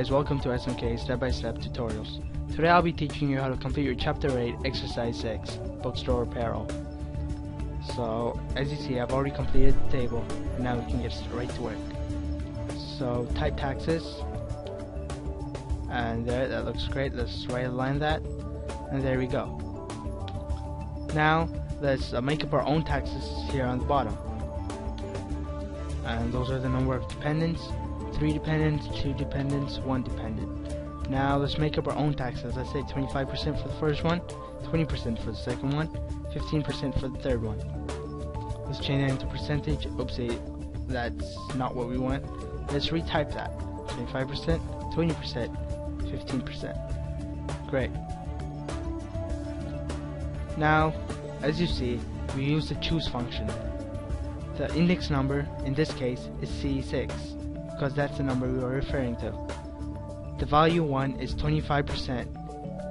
guys, welcome to SMK Step-by-Step Tutorials. Today I'll be teaching you how to complete your Chapter 8 Exercise 6 Bookstore Apparel. So as you see, I've already completed the table and now we can get right to work. So type taxes, and there, that looks great. Let's right align that, and there we go. Now let's make up our own taxes here on the bottom, and those are the number of dependents: 3 dependents, 2 dependents, 1 dependent. Now let's make up our own taxes. Let's say 25% for the first one, 20% for the second one, 15% for the third one. Let's change that into percentage. Oopsie, that's not what we want. Let's retype that. 25%, 20%, 15%. Great. Now, as you see, we use the choose function. The index number in this case is C6, because that's the number we are referring to. The value 1 is 25%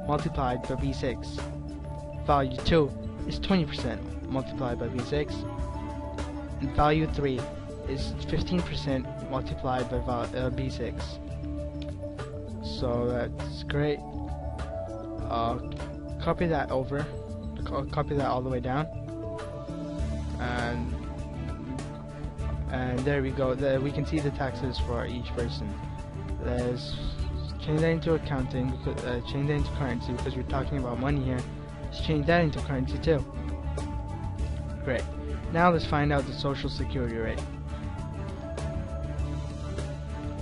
multiplied by B6. Value 2 is 20% multiplied by B6. And value 3 is 15% multiplied by B6. So that's great. Copy that over. Copy that all the way down. And there we go. There we can see the taxes for each person. Let's change that into accounting, because change that into currency, because we're talking about money here. Let's change that into currency too. Great. Now let's find out the Social Security rate.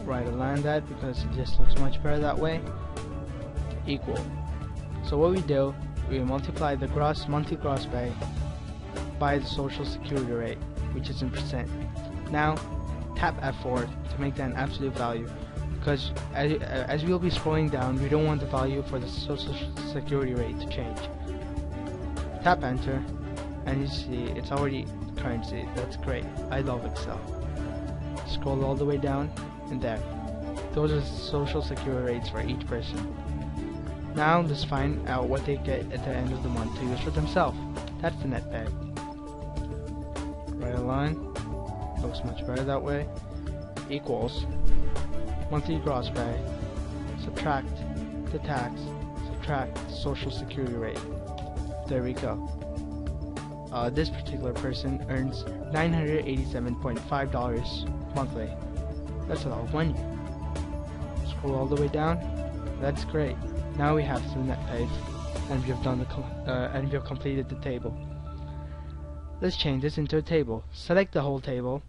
Right align that because it just looks much better that way. Equal. So what we do, we multiply the monthly gross pay by the Social Security rate, which is in percent. Now tap F4 to make that an absolute value, because as we'll be scrolling down, we don't want the value for the Social Security rate to change. Tap enter, and you see it's already currency. That's great. I love Excel. Scroll all the way down, and there. Those are the Social Security rates for each person. Now let's find out what they get at the end of the month to use for themselves. That's the net pay. Right align. Looks much better that way. Equals monthly gross pay, subtract the tax, subtract the Social Security rate. There we go. This particular person earns $987.5 monthly. That's a lot of money. Scroll all the way down. That's great. Now we have the net pay, and we have done and we have completed the table. Let's change this into a table. Select the whole table.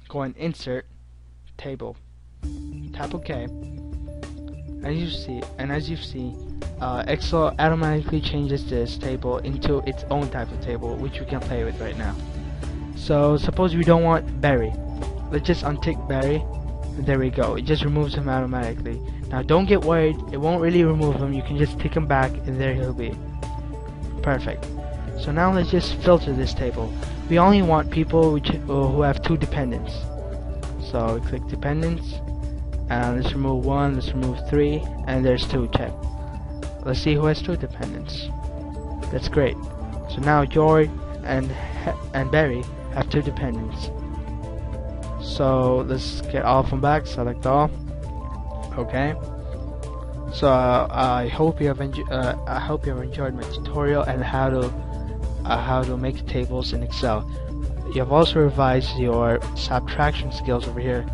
Go and insert table. Tap OK. As you see, Excel automatically changes this table into its own type of table, which we can play with right now. So suppose we don't want Barry. Let's just untick Barry, and there we go. It just removes him automatically. Now don't get worried, it won't really remove him. You can just tick him back, and there he'll be. Perfect. So now let's just filter this table. We only want people who have 2 dependents. So we click dependents, and let's remove 1, let's remove 3, and there's 2 check. Let's see who has 2 dependents. That's great. So now George and Barry have 2 dependents. So let's get all of them back. Select all. Okay. So I hope you have enjoyed my tutorial and how to make tables in Excel. You have also revised your subtraction skills over here,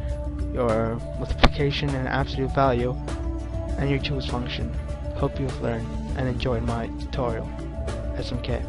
your multiplication and absolute value, and your choose function. Hope you've learned and enjoyed my tutorial. SMK.